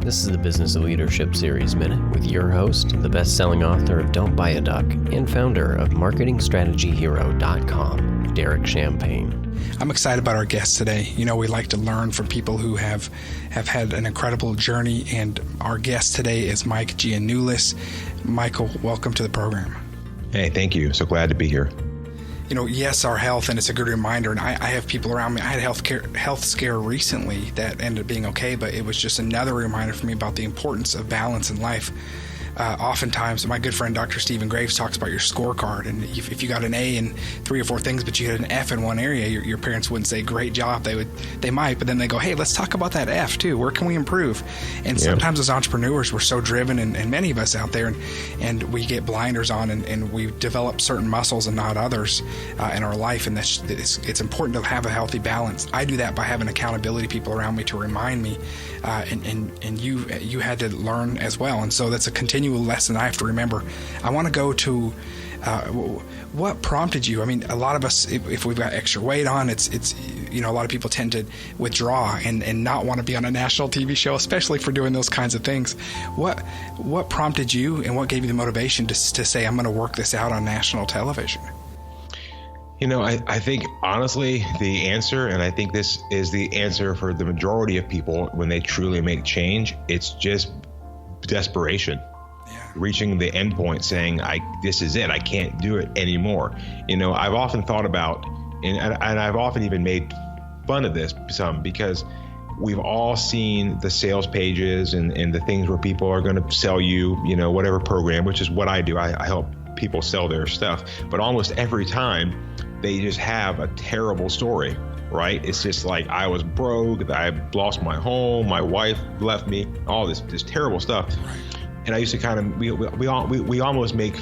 This is the Business of Leadership Series Minute with your host, the best-selling author of Don't Buy a Duck and founder of MarketingStrategyHero.com, Derek Champagne. I'm excited about our guest today. You know, we like to learn from people who have had an incredible journey, and our guest today is Mike Giannulis. Michael, welcome to the program. Hey, thank you. So glad to be here. You know, yes, our health, and it's a good reminder, and I have people around me. I had a health scare recently that ended up being okay, but it was just another reminder for me about the importance of balance in life. Oftentimes, my good friend Dr. Stephen Graves talks about your scorecard, and if you got an A in 3 or 4 things, but you had an F in one area, your parents wouldn't say, great job. They might, but then they go, hey, let's talk about that F too. Where can we improve? And sometimes as entrepreneurs, we're so driven, and many of us out there, and we get blinders on, and we develop certain muscles and not others in our life, and it's important to have a healthy balance. I do that by having accountability people around me to remind me, and you had to learn as well, and so that's a continual lesson I have to remember. I want to go to what prompted you. I mean, a lot of us, if we've got extra weight on, it's you know, a lot of people tend to withdraw and not want to be on a national TV show, especially for doing those kinds of things. What prompted you, and what gave you the motivation to say, I'm going to work this out on national television? You know, I think honestly, the answer, and I think this is the answer for the majority of people when they truly make change, it's just desperation. Reaching the end point, saying, this is it, I can't do it anymore. You know, I've often thought about, and I've often even made fun of this some, because we've all seen the sales pages and the things where people are going to sell you, you know, whatever program, which is what I do. I help people sell their stuff. But almost every time they just have a terrible story, right? It's just like, I was broke, I lost my home, my wife left me, all this terrible stuff. And I used to kind of, we almost make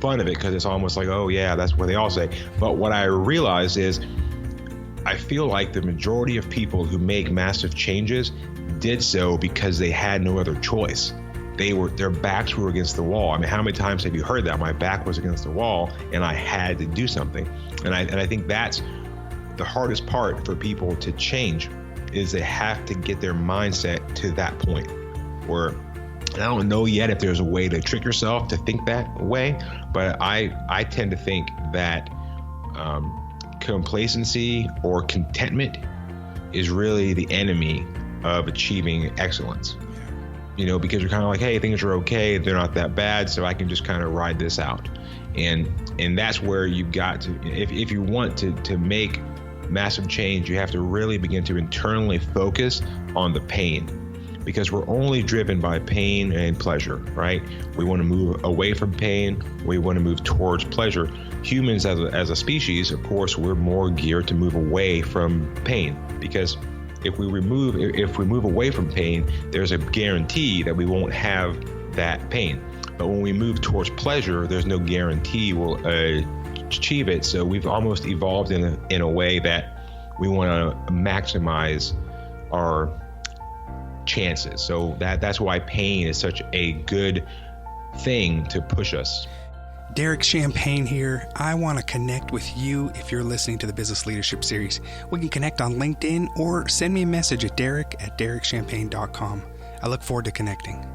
fun of it, because it's almost like, oh yeah, that's what they all say. But what I realize is, I feel like the majority of people who make massive changes did so because they had no other choice. Their backs were against the wall. I mean, how many times have you heard that? My back was against the wall and I had to do something. And I think that's the hardest part for people to change, is they have to get their mindset to that point where, and I don't know yet if there's a way to trick yourself to think that way, but I tend to think that complacency or contentment is really the enemy of achieving excellence. You know, because you're kind of like, hey, things are okay, they're not that bad, so I can just kind of ride this out. And that's where you've got to, if you want to make massive change, you have to really begin to internally focus on the pain. Because we're only driven by pain and pleasure, right? We want to move away from pain. We want to move towards pleasure. Humans as a species, of course, we're more geared to move away from pain, because if we move away from pain, there's a guarantee that we won't have that pain. But when we move towards pleasure, there's no guarantee we'll achieve it. So we've almost evolved in a way that we want to maximize our chances. So that's why pain is such a good thing to push us. Derek Champagne here. I want to connect with you if you're listening to the Business Leadership Series. We can connect on LinkedIn or send me a message at derek@derekchampagne.com. I look forward to connecting.